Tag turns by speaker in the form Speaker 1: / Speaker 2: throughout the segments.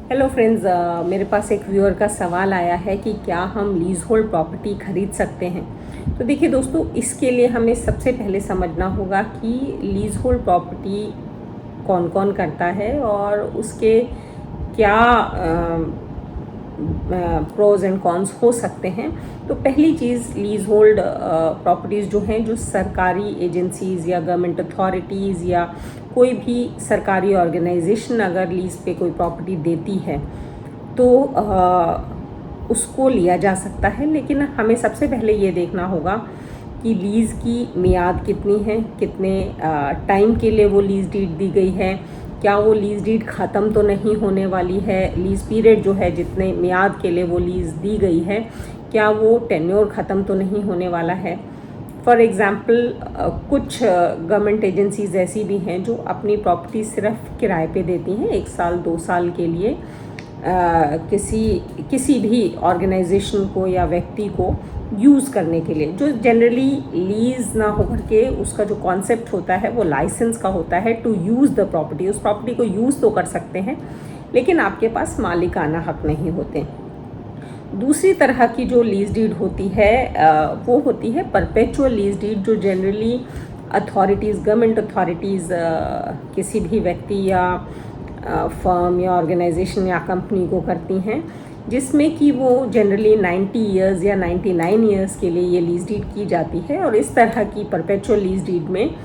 Speaker 1: Hello friends, मेरे पास एक viewer का सवाल आया है कि क्या हम लीज होल्ड प्रॉपर्टी खरीद सकते हैं। तो देखिए दोस्तों, इसके लिए हमें सबसे पहले समझना होगा कि लीज होल्ड प्रॉपर्टी कौन कौन करता है और उसके क्या प्रोज एंड कॉन्स हो सकते हैं। तो पहली चीज़, लीज होल्ड प्रॉपर्टीज़ जो हैं, जो सरकारी एजेंसीज़ या गवर्नमेंट अथॉरिटीज़ या कोई भी सरकारी ऑर्गेनाइजेशन अगर लीज पे कोई प्रॉपर्टी देती है तो उसको लिया जा सकता है। लेकिन हमें सबसे पहले ये देखना होगा कि लीज़ की मियाद कितनी है, कितने टाइम के लिए वो लीज़ डीड दी गई है, क्या वो लीज़ डीड ख़त्म तो नहीं होने वाली है, लीज़ पीरियड जो है जितने मियाद के लिए वो लीज़ दी गई है, क्या वो टेन्योर ख़त्म तो नहीं होने वाला है। फॉर एग्ज़ाम्पल, कुछ गवर्नमेंट एजेंसीज़ ऐसी भी हैं जो अपनी प्रॉपर्टी सिर्फ किराए पे देती हैं 1 साल 2 साल के लिए किसी भी ऑर्गेनाइजेशन को या व्यक्ति को यूज़ करने के लिए, जो जनरली लीज़ ना होकर के उसका जो कॉन्सेप्ट होता है वो लाइसेंस का होता है टू यूज़ द प्रॉपर्टी। उस प्रॉपर्टी को यूज़ तो कर सकते हैं लेकिन आपके पास मालिकाना हक नहीं होते। दूसरी तरह की जो लीज डीड होती है वो होती है परपेचुअल लीज डीड, जो जनरली अथॉरिटीज़, गवर्नमेंट अथॉरिटीज़ किसी भी व्यक्ति या फर्म या ऑर्गेनाइजेशन या कंपनी को करती हैं, जिसमें कि वो जनरली 90 इयर्स या 99 इयर्स के लिए ये लीज डीड की जाती है। और इस तरह की परपेचुअल लीज डीड में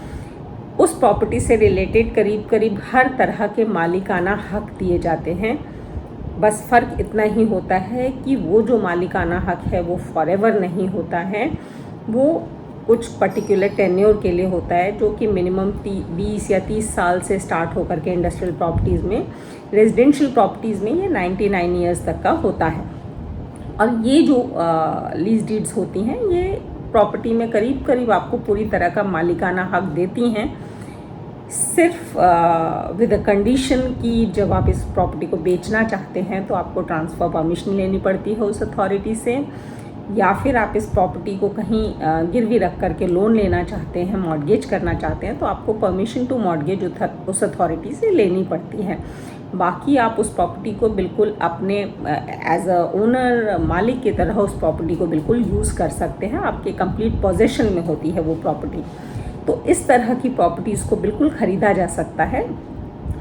Speaker 1: उस प्रॉपर्टी से रिलेटेड करीब करीब हर तरह के मालिकाना हक दिए जाते हैं। बस फ़र्क इतना ही होता है कि वो जो मालिकाना हक है वो फॉरएवर नहीं होता है, वो कुछ पर्टिकुलर टेन्योर के लिए होता है, जो कि मिनिमम 20 या 30 साल से स्टार्ट होकर के इंडस्ट्रियल प्रॉपर्टीज़ में, रेजिडेंशियल प्रॉपर्टीज़ में ये 99 इयर्स तक का होता है। और ये जो लीज डीड्स होती हैं ये प्रॉपर्टी में करीब करीब आपको पूरी तरह का मालिकाना हक देती हैं, सिर्फ विद अ कंडीशन कि जब आप इस प्रॉपर्टी को बेचना चाहते हैं तो आपको ट्रांसफ़र परमिशन लेनी पड़ती है उस अथॉरिटी से, या फिर आप इस प्रॉपर्टी को कहीं गिरवी रख करके लोन लेना चाहते हैं, मॉर्गेज करना चाहते हैं, तो आपको परमिशन टू मॉर्गेज उस अथॉरिटी से लेनी पड़ती है। बाकी आप उस प्रॉपर्टी को बिल्कुल अपने एज अ ओनर, मालिक की तरह उस प्रॉपर्टी को बिल्कुल यूज़ कर सकते हैं, आपके कंप्लीट पोजेशन में होती है वो प्रॉपर्टी। तो इस तरह की प्रॉपर्टीज़ को बिल्कुल ख़रीदा जा सकता है।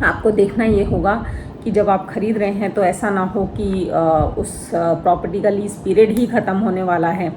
Speaker 1: आपको देखना ये होगा कि जब आप ख़रीद रहे हैं तो ऐसा ना हो कि उस प्रॉपर्टी का लीज़ पीरियड ही ख़त्म होने वाला है।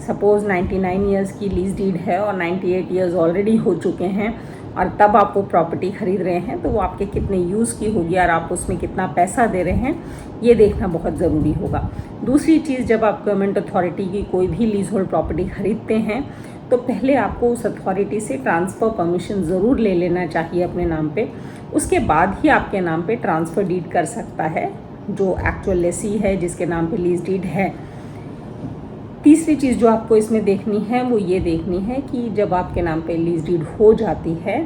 Speaker 1: सपोज़ 99 इयर्स की लीज़ डीड है और 98 इयर्स ऑलरेडी हो चुके हैं और तब आप वो प्रॉपर्टी ख़रीद रहे हैं, तो वो आपके कितने यूज़ की होगी और आप उसमें कितना पैसा दे रहे हैं, ये देखना बहुत ज़रूरी होगा। दूसरी चीज़, जब आप गवर्नमेंट अथॉरिटी की कोई भी लीज होल्ड प्रॉपर्टी ख़रीदते हैं तो पहले आपको उस अथॉरिटी से ट्रांसफ़र परमिशन ज़रूर ले लेना चाहिए अपने नाम पे। उसके बाद ही आपके नाम पे ट्रांसफ़र डीड कर सकता है जो एक्चुअल लेसी है, जिसके नाम पे लीज डीड है। तीसरी चीज़ जो आपको इसमें देखनी है वो ये देखनी है कि जब आपके नाम पे लीज डीड हो जाती है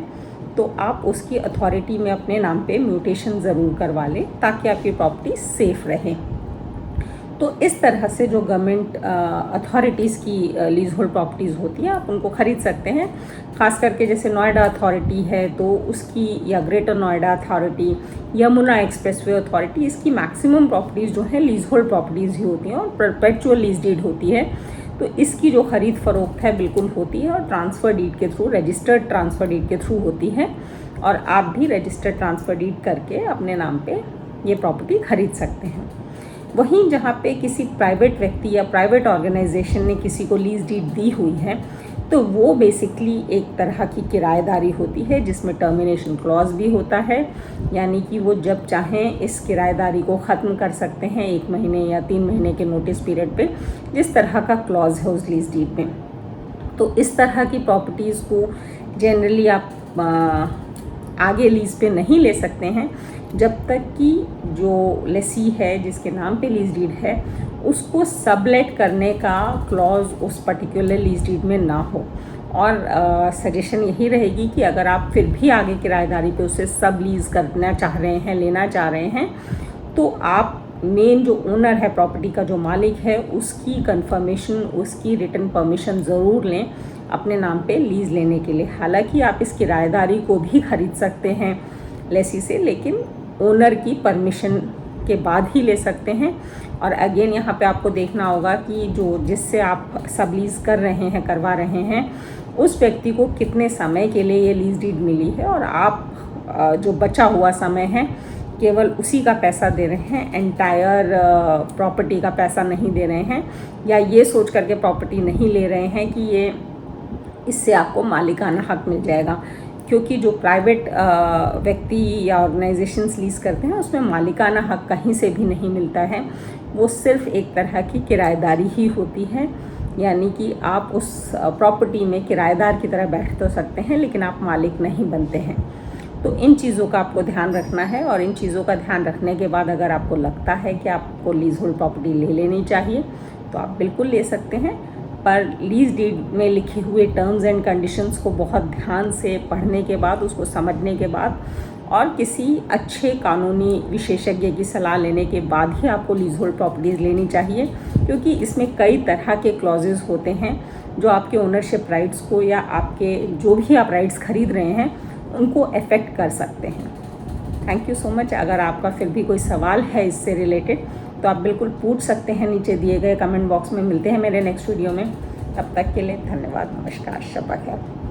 Speaker 1: तो आप उसकी अथॉरिटी में अपने नाम पे म्यूटेशन ज़रूर करवा लें ताकि आपकी प्रॉपर्टी सेफ़ रहे। तो इस तरह से जो गवर्नमेंट अथॉरिटीज़ की लीज होल्ड प्रॉपर्टीज़ होती हैं आप उनको ख़रीद सकते हैं। ख़ास करके जैसे नोएडा अथॉरिटी है तो उसकी, या greater Noida authority, Yamuna expressway authority, इसकी मैक्सिमम प्रॉपर्टीज़ जो हैं लीज होल्ड प्रॉपर्टीज़ ही होती हैं और परपेचुअल लीज डीड होती है। तो इसकी जो ख़रीद फ़रोख्त है बिल्कुल होती है और ट्रांसफ़र डीड के थ्रू, रजिस्टर्ड ट्रांसफ़र डीड के थ्रू होती है, और आप भी रजिस्टर्ड ट्रांसफ़र डीड करके अपने नाम पे ये प्रॉपर्टी ख़रीद सकते हैं। वहीं जहाँ पे किसी प्राइवेट व्यक्ति या प्राइवेट ऑर्गेनाइजेशन ने किसी को लीज डीड दी हुई है तो वो बेसिकली एक तरह की किराएदारी होती है जिसमें टर्मिनेशन क्लॉज भी होता है, यानी कि वो जब चाहें इस किराएदारी को ख़त्म कर सकते हैं 1 महीने या 3 महीने के नोटिस पीरियड पे, जिस तरह का क्लॉज है उस लीज डीड में। तो इस तरह की प्रॉपर्टीज़ को जनरली आप आगे लीज़ पे नहीं ले सकते हैं जब तक कि जो लेसी है जिसके नाम पे लीज डीड है उसको सबलेट करने का क्लॉज उस पर्टिकुलर लीज डीड में ना हो। और सजेशन यही रहेगी कि अगर आप फिर भी आगे किराएदारी पे उसे सब लीज़ करना चाह रहे हैं, लेना चाह रहे हैं, तो आप मेन जो ओनर है, प्रॉपर्टी का जो मालिक है, उसकी कंफर्मेशन, उसकी रिटन परमिशन ज़रूर लें अपने नाम पे लीज़ लेने के लिए। हालांकि आप इस किराएदारी को भी ख़रीद सकते हैं लेसी से, लेकिन ओनर की परमिशन के बाद ही ले सकते हैं। और अगेन यहाँ पे आपको देखना होगा कि जो जिससे आप सब लीज़ कर रहे हैं, करवा रहे हैं, उस व्यक्ति को कितने समय के लिए ये लीज़ डीड मिली है, और आप जो बचा हुआ समय है केवल उसी का पैसा दे रहे हैं, एंटायर प्रॉपर्टी का पैसा नहीं दे रहे हैं, या ये सोच करके प्रॉपर्टी नहीं ले रहे हैं कि ये इससे आपको मालिकाना हक मिल जाएगा। क्योंकि जो प्राइवेट व्यक्ति या ऑर्गेनाइजेशंस लीज़ करते हैं उसमें मालिकाना हक कहीं से भी नहीं मिलता है, वो सिर्फ एक तरह की किराएदारी ही होती है। यानी कि आप उस प्रॉपर्टी में किराएदार की तरह बैठ तो सकते हैं लेकिन आप मालिक नहीं बनते हैं। तो इन चीज़ों का आपको ध्यान रखना है, और इन चीज़ों का ध्यान रखने के बाद अगर आपको लगता है कि आपको लीज होल्ड प्रॉपर्टी ले लेनी चाहिए तो आप बिल्कुल ले सकते हैं। पर लीज डीड में लिखे हुए टर्म्स एंड कंडीशंस को बहुत ध्यान से पढ़ने के बाद, उसको समझने के बाद, और किसी अच्छे कानूनी विशेषज्ञ की सलाह लेने के बाद ही आपको लीज होल्ड प्रॉपर्टीज़ लेनी चाहिए। क्योंकि इसमें कई तरह के क्लॉजेज होते हैं जो आपके ओनरशिप राइट्स को या आपके जो भी आप राइट्स खरीद रहे हैं उनको अफेक्ट कर सकते हैं। Thank you so much. अगर आपका फिर भी कोई सवाल है इससे रिलेटेड तो आप बिल्कुल पूछ सकते हैं नीचे दिए गए कमेंट बॉक्स में। मिलते हैं मेरे नेक्स्ट वीडियो में, तब तक के लिए धन्यवाद, नमस्कार, शब्बा खैर।